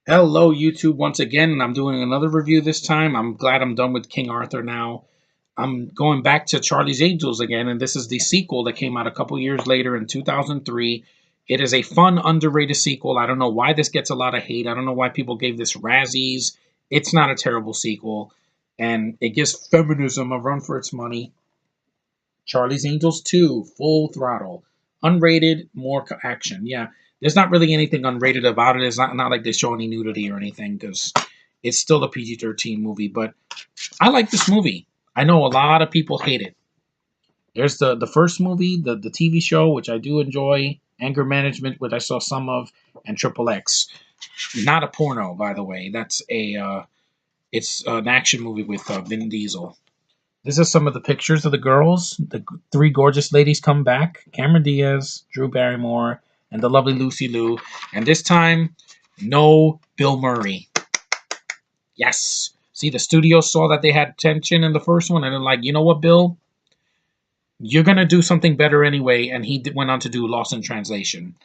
Hello, YouTube, once again, and I'm doing another review this time. I'm glad I'm done with King Arthur now. I'm going back to Charlie's Angels again, and this is the sequel that came out a couple years later in 2003. It is a fun, underrated sequel. I don't know why this gets a lot of hate. I don't know why people gave this Razzies. It's not a terrible sequel, and it gives feminism a run for its money. Charlie's Angels 2, Full Throttle. Unrated, more action. Yeah, there's not really anything unrated about it. It's not like they show any nudity or anything because it's still a PG-13 movie. But I like this movie. I know a lot of people hate it. There's the first movie, the TV show, which I do enjoy, Anger Management, which I saw some of, and Triple X. Not a porno, by the way. That's it's an action movie with Vin Diesel. This is some of the pictures of the girls. The three gorgeous ladies come back. Cameron Diaz, Drew Barrymore, and the lovely Lucy Liu. And this time, no Bill Murray. Yes. See, the studio saw that they had tension in the first one, and they're like, you know what, Bill? You're going to do something better anyway. And he went on to do Lost in Translation.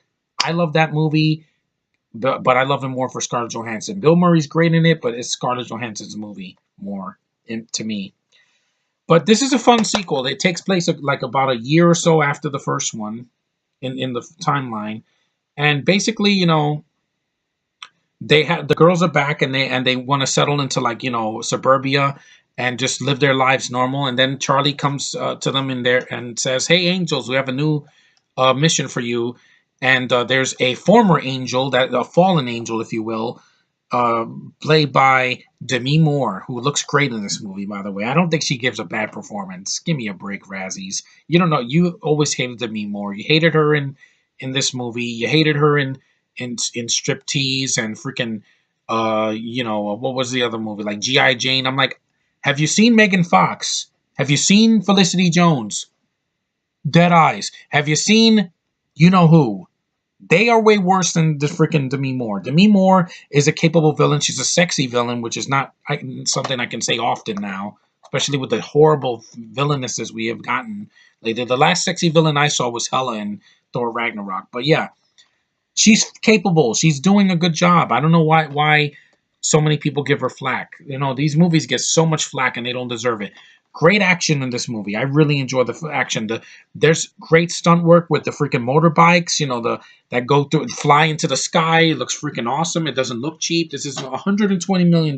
I love that movie, but I love him more for Scarlett Johansson. Bill Murray's great in it, but it's Scarlett Johansson's movie more to me. But this is a fun sequel. It takes place like about a year or so after the first one in the timeline. And basically, the girls are back and they want to settle into suburbia and just live their lives normal. And then Charlie comes to them in there and says, "Hey, angels, we have a new mission for you." And there's a former angel, a fallen angel, if you will, played by Demi Moore, who looks great in this movie, by the way. I don't think she gives a bad performance. Give me a break, Razzies. You don't know. You always hated Demi Moore. You hated her in this movie. You hated her in Striptease and freaking, what was the other movie? Like G.I. Jane. I'm like, have you seen Megan Fox? Have you seen Felicity Jones? Dead Eyes. Have you seen you know who? They are way worse than the freaking Demi Moore. Demi Moore is a capable villain. She's a sexy villain, which is not something I can say often now, especially with the horrible villainesses we have gotten lately. The last sexy villain I saw was Hela in Thor Ragnarok. But yeah, she's capable. She's doing a good job. I don't know why so many people give her flack. These movies get so much flack and they don't deserve it. Great action in this movie. I really enjoy the action. There's great stunt work with the freaking motorbikes. That go through and fly into the sky. It looks freaking awesome. It doesn't look cheap. This is $120 million.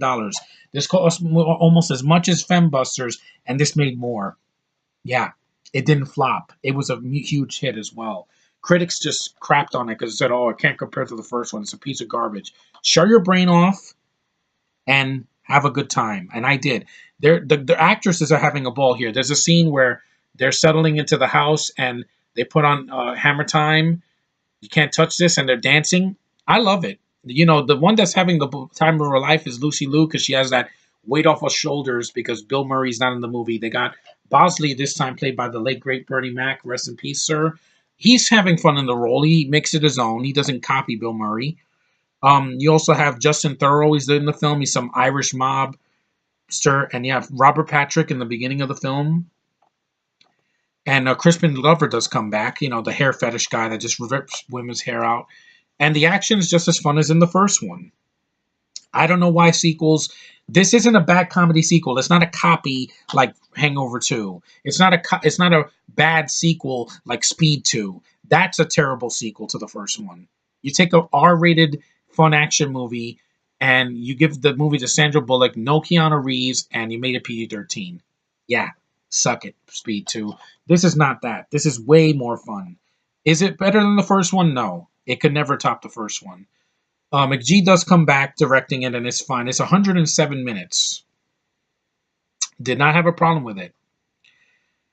This cost almost as much as Fembusters, and this made more. Yeah, it didn't flop. It was a huge hit as well. Critics just crapped on it because it said, "Oh, it can't compare to the first one. It's a piece of garbage." Shut your brain off and have a good time. And I did. The actresses are having a ball here. There's a scene where they're settling into the house and they put on Hammer Time. You can't touch this, and they're dancing. I love it. The one that's having the time of her life is Lucy Liu because she has that weight off her shoulders because Bill Murray's not in the movie. They got Bosley this time, played by the late great Bernie Mac. Rest in peace, sir. He's having fun in the role. He makes it his own. He doesn't copy Bill Murray. You also have Justin Theroux. He's in the film. He's some Irish mobster, and you have Robert Patrick in the beginning of the film. And Crispin Glover does come back, the hair fetish guy that just rips women's hair out. And the action is just as fun as in the first one. I don't know why sequels. This isn't a bad comedy sequel. It's not a copy like Hangover 2. It's not a bad sequel like Speed 2. That's a terrible sequel to the first one. You take a R-rated fun action movie and you give the movie to Sandra Bullock, no Keanu Reeves, and you made it PG-13. Yeah. Suck it, Speed 2. This is not that. This is way more fun. Is it better than the first one? No. It could never top the first one. McGee does come back directing it, and it's fine. It's 107 minutes. Did not have a problem with it.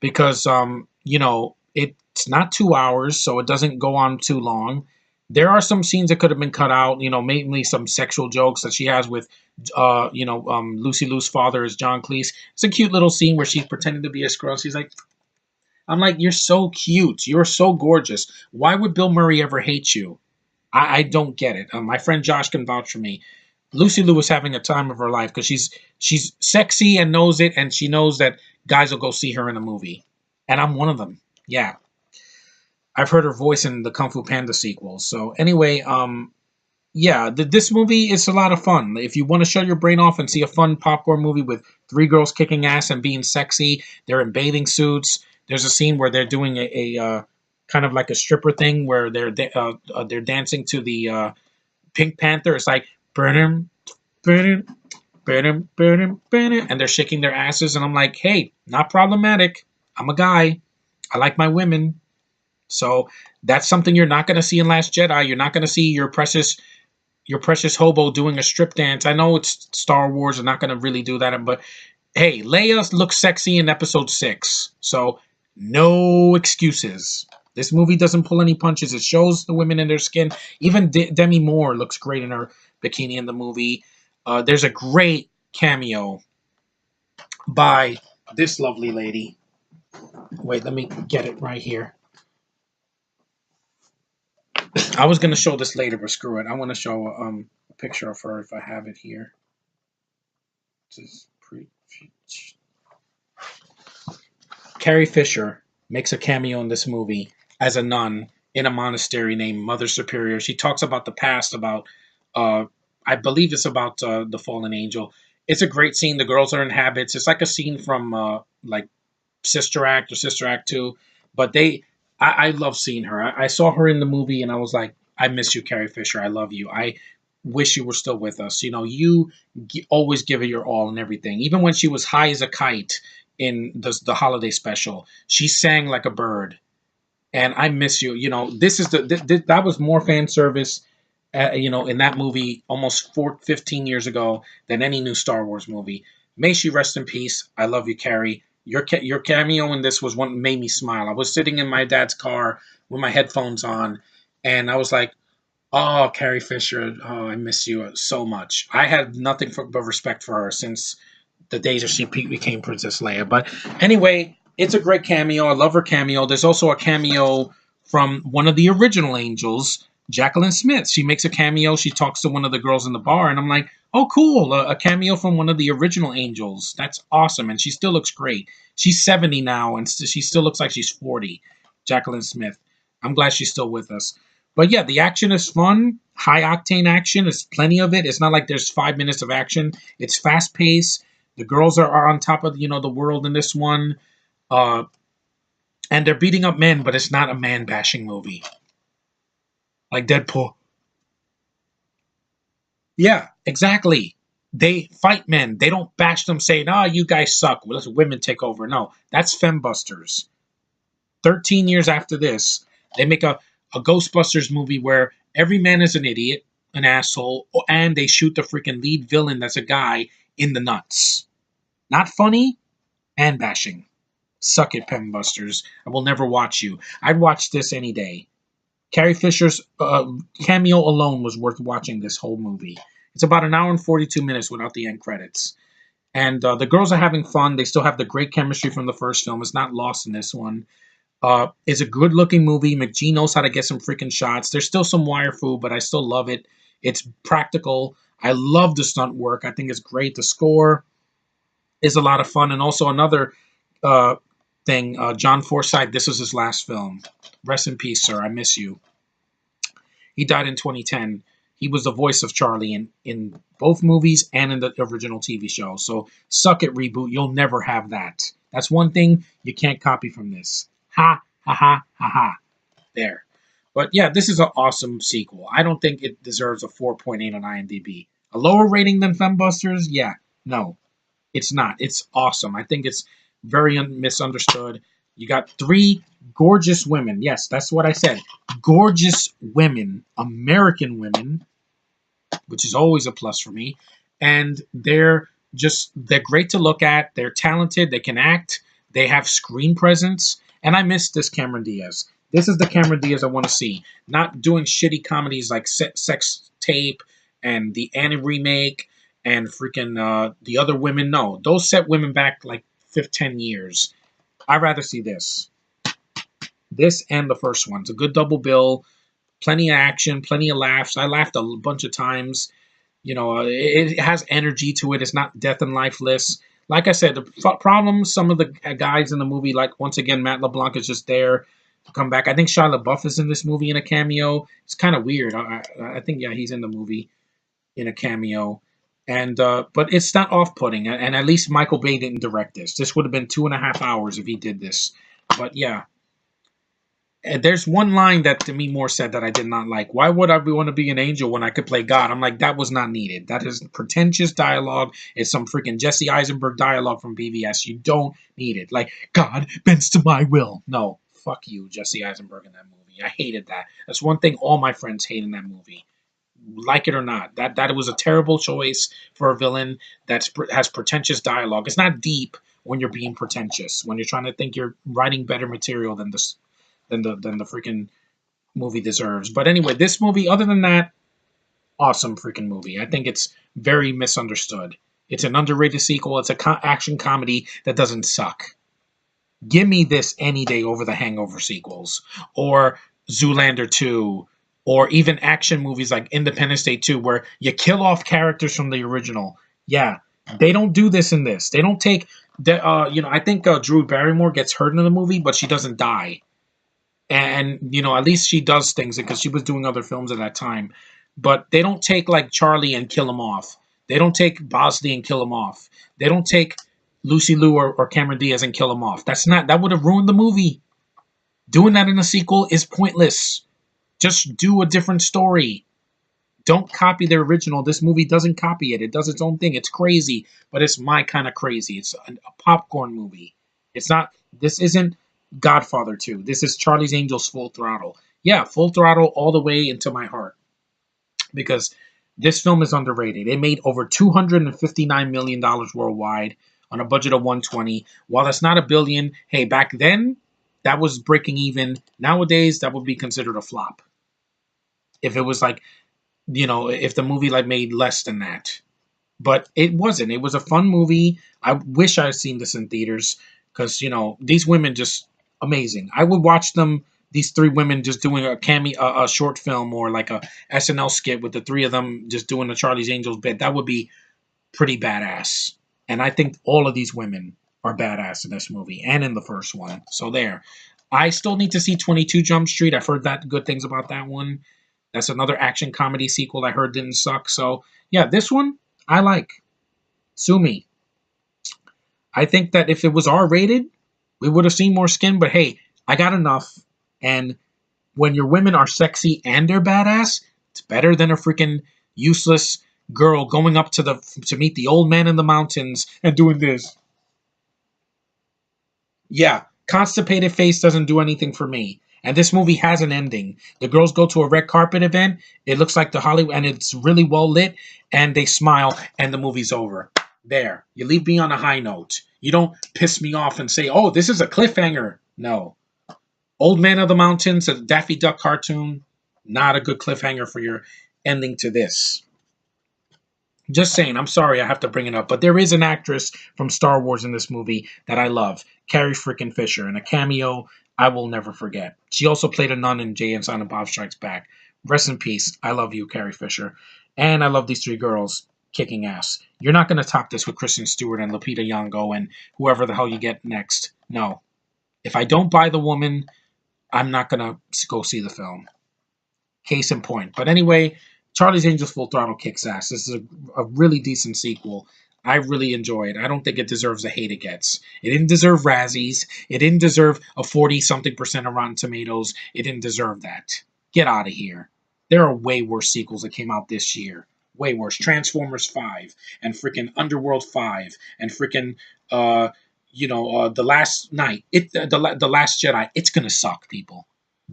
Because, it's not 2 hours, so it doesn't go on too long. There are some scenes that could have been cut out, mainly some sexual jokes that she has with Lucy Liu's father is John Cleese. It's a cute little scene where she's pretending to be a girl. She's like, I'm like, you're so cute. You're so gorgeous. Why would Bill Murray ever hate you? I don't get it. My friend Josh can vouch for me. Lucy Liu was having a time of her life because she's sexy and knows it, and she knows that guys will go see her in a movie. And I'm one of them. Yeah. I've heard her voice in the Kung Fu Panda sequels. So anyway, yeah, this movie is a lot of fun. If you want to shut your brain off and see a fun popcorn movie with three girls kicking ass and being sexy, they're in bathing suits. There's a scene where they're doing a kind of like a stripper thing where they're dancing to the Pink Panther. It's like burn him, burn him, burn him, burn him, burn him, and they're shaking their asses. And I'm like, hey, not problematic. I'm a guy. I like my women. So that's something you're not going to see in Last Jedi. You're not going to see your precious hobo doing a strip dance. I know it's Star Wars. They're not going to really do that, but hey, Leia looks sexy in Episode 6, so no excuses. This movie doesn't pull any punches. It shows the women in their skin. Even Demi Moore looks great in her bikini in the movie. There's a great cameo by this lovely lady. Wait, let me get it right here. I was going to show this later, but screw it. I want to show a picture of her if I have it here. This is Carrie Fisher makes a cameo in this movie as a nun in a monastery named Mother Superior. She talks about the past, about I believe it's about the fallen angel. It's a great scene. The girls are in habits. It's like a scene from like Sister Act or Sister Act 2. But I love seeing her. I saw her in the movie and I was like, I miss you, Carrie Fisher. I love you. I wish you were still with us. You know, you always give it your all and everything. Even when she was high as a kite in the holiday special, she sang like a bird. And I miss you. You know, this is that was more fan service, in that movie almost 15 years ago than any new Star Wars movie. May she rest in peace. I love you, Carrie. Your cameo in this was what made me smile. I was sitting in my dad's car with my headphones on, and I was like, "Oh, Carrie Fisher, oh, I miss you so much." I had nothing but respect for her since the days that she became Princess Leia. But anyway, it's a great cameo. I love her cameo. There's also a cameo from one of the original Angels, Jacqueline Smith. She makes a cameo. She talks to one of the girls in the bar, and I'm like, oh, cool, a cameo from one of the original Angels. That's awesome, and she still looks great. She's 70 now, and she still looks like she's 40, Jacqueline Smith. I'm glad she's still with us. But yeah, the action is fun. High octane action. There's plenty of it. It's not like there's 5 minutes of action. It's fast paced. The girls are on top of the world in this one, uh, and they're beating up men, but it's not a man bashing movie like Deadpool. Yeah, exactly. They fight men. They don't bash them, saying, "Ah, you guys suck. Well, let women take over." No, that's Fembusters. 13 years after this, they make a Ghostbusters movie where every man is an idiot, an asshole, and they shoot the freaking lead villain that's a guy in the nuts. Not funny and bashing. Suck it, Fembusters. I will never watch you. I'd watch this any day. Carrie Fisher's cameo alone was worth watching this whole movie. It's about an hour and 42 minutes without the end credits. And the girls are having fun. They still have the great chemistry from the first film. It's not lost in this one. It's a good looking movie. McGee knows how to get some freaking shots. There's still some wire food, but I still love it. It's practical. I love the stunt work. I think it's great. The score is a lot of fun. And also another uh, thing, John Forsythe, this was his last film. Rest in peace, sir. I miss you. He died in 2010. He was the voice of Charlie in both movies and in the original TV show. So suck it, reboot. You'll never have that. That's one thing you can't copy from this. Ha, ha, ha, ha, ha. There. But yeah, this is an awesome sequel. I don't think it deserves a 4.8 on IMDb. A lower rating than Fembusters? Yeah. No, it's not. It's awesome. I think it's very misunderstood. You got three gorgeous women. Yes, that's what I said. Gorgeous women, American women, which is always a plus for me. And they're great to look at. They're talented. They can act. They have screen presence. And I miss this Cameron Diaz. This is the Cameron Diaz I want to see. Not doing shitty comedies like Sex Tape and the Annie remake and freaking the other women. No, those set women back like 10 years. I'd rather see this. This and the first one. It's a good double bill. Plenty of action, plenty of laughs. I laughed a bunch of times. It has energy to it. It's not death and lifeless. Like I said, the problem, some of the guys in the movie, like once again, Matt LeBlanc is just there. come back. I think Shia LaBeouf is in this movie in a cameo. It's kind of weird. I think yeah, he's in the movie in a cameo, and but it's not off-putting. And at least Michael Bay didn't direct this. This would have been 2.5 hours if he did this. But yeah, there's one line that Demi Moore said that I did not like. Why would I want to be an angel when I could play God? I'm like, that was not needed. That is pretentious dialogue. It's some freaking Jesse Eisenberg dialogue from BVS. You don't need it. Like, God bends to my will. No, fuck you, Jesse Eisenberg in that movie. I hated that. That's one thing all my friends hate in that movie. Like it or not, that was a terrible choice for a villain that has pretentious dialogue. It's not deep when you're being pretentious. When you're trying to think you're writing better material than this than the freaking movie deserves. But anyway, this movie, other than that, awesome freaking movie. I think it's very misunderstood. It's an underrated sequel. It's a action comedy that doesn't suck. Give me this any day over the Hangover sequels or Zoolander 2 or even action movies like Independence Day 2 where you kill off characters from the original. Yeah, they don't do this in this. They don't take the I think Drew Barrymore gets hurt in the movie, but she doesn't die. And at least she does things because she was doing other films at that time. But they don't take like Charlie and kill him off. They don't take Bosley and kill him off. They don't take Lucy Liu or Cameron Diaz and kill him off. That would have ruined the movie. Doing that in a sequel is pointless. Just do a different story. Don't copy the original. This movie doesn't copy it. It does its own thing. It's crazy, but it's my kind of crazy. It's a popcorn movie. It's not. This isn't Godfather 2. This is Charlie's Angels Full Throttle. Yeah, Full Throttle all the way into my heart. Because this film is underrated. It made over $259 million worldwide on a budget of 120. While that's not a billion, hey, back then, that was breaking even. Nowadays, that would be considered a flop. If it was like, if the movie like made less than that. But it wasn't. It was a fun movie. I wish I had seen this in theaters because, these women just amazing. I would watch them, these three women just doing a short film or like a SNL skit with the three of them just doing the Charlie's Angels bit. That would be pretty badass. And I think all of these women are badass in this movie and in the first one. So there. I still need to see 22 Jump Street. I've heard good things about that one. That's another action comedy sequel I heard didn't suck. So yeah, this one I like. Sue me. I think that if it was R-rated, we would have seen more skin. But hey, I got enough. And when your women are sexy and they're badass, it's better than a freaking useless girl going up to meet the old man in the mountains and doing this. Yeah, constipated face doesn't do anything for me. And this movie has an ending. The girls go to a red carpet event. It looks like the Hollywood, and it's really well lit. And they smile, and the movie's over. There, you leave me on a high note. You don't piss me off and say, "Oh, this is a cliffhanger." No, Old Man of the Mountains, a Daffy Duck cartoon, not a good cliffhanger for your ending to this. Just saying, I'm sorry I have to bring it up, but there is an actress from Star Wars in this movie that I love, Carrie freaking Fisher, in a cameo I will never forget. She also played a nun in Jay and Silent Bob Strikes Back. Rest in peace. I love you, Carrie Fisher. And I love these three girls kicking ass. You're not going to top this with Kristen Stewart and Lupita Nyong'o and whoever the hell you get next. No. If I don't buy The Woman, I'm not going to go see the film. Case in point. But anyway, Charlie's Angels Full Throttle kicks ass. This is a really decent sequel. I really enjoy it. I don't think it deserves the hate it gets. It didn't deserve Razzies. It didn't deserve a 40-something% of Rotten Tomatoes. It didn't deserve that. Get out of here. There are way worse sequels that came out this year. Way worse. Transformers 5 and freaking Underworld 5 and freaking The Last Night. The Last Jedi. It's gonna suck, people.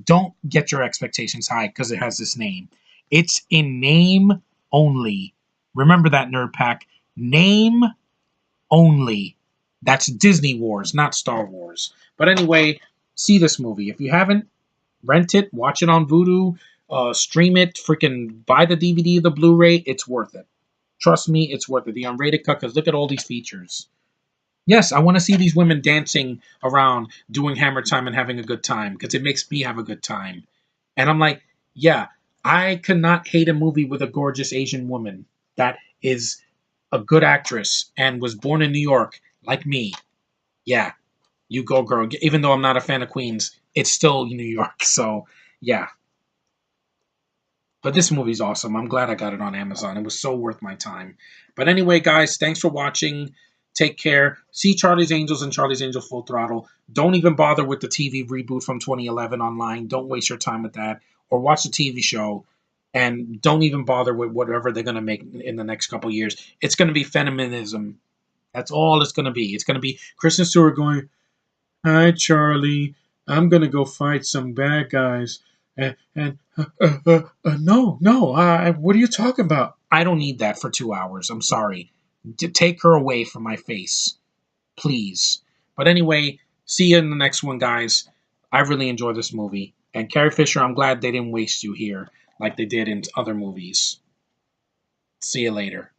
Don't get your expectations high because it has this name. It's in name only. Remember that, Nerd Pack. Name only. That's Disney Wars, not Star Wars. But anyway, see this movie. If you haven't, rent it, watch it on Vudu, stream it, freaking buy the DVD, the Blu-ray. It's worth it. Trust me, it's worth it. The unrated cut, because look at all these features. Yes, I want to see these women dancing around, doing hammer time and having a good time, because it makes me have a good time. And I'm like, yeah, I could not hate a movie with a gorgeous Asian woman that is a good actress and was born in New York, like me. Yeah, you go, girl. Even though I'm not a fan of Queens, it's still New York. So yeah. But this movie's awesome. I'm glad I got it on Amazon. It was so worth my time. But anyway, guys, thanks for watching. Take care. See Charlie's Angels and Charlie's Angels Full Throttle. Don't even bother with the TV reboot from 2011 online. Don't waste your time with that. Or watch the TV show. And don't even bother with whatever they're going to make in the next couple years. It's going to be feminism. That's all it's going to be. It's going to be Kristen Stewart going, "Hi, Charlie. I'm gonna go fight some bad guys." No, no. What are you talking about? I don't need that for 2 hours. I'm sorry. Take her away from my face, please. But anyway, see you in the next one, guys. I really enjoyed this movie. And Carrie Fisher, I'm glad they didn't waste you here like they did in other movies. See you later.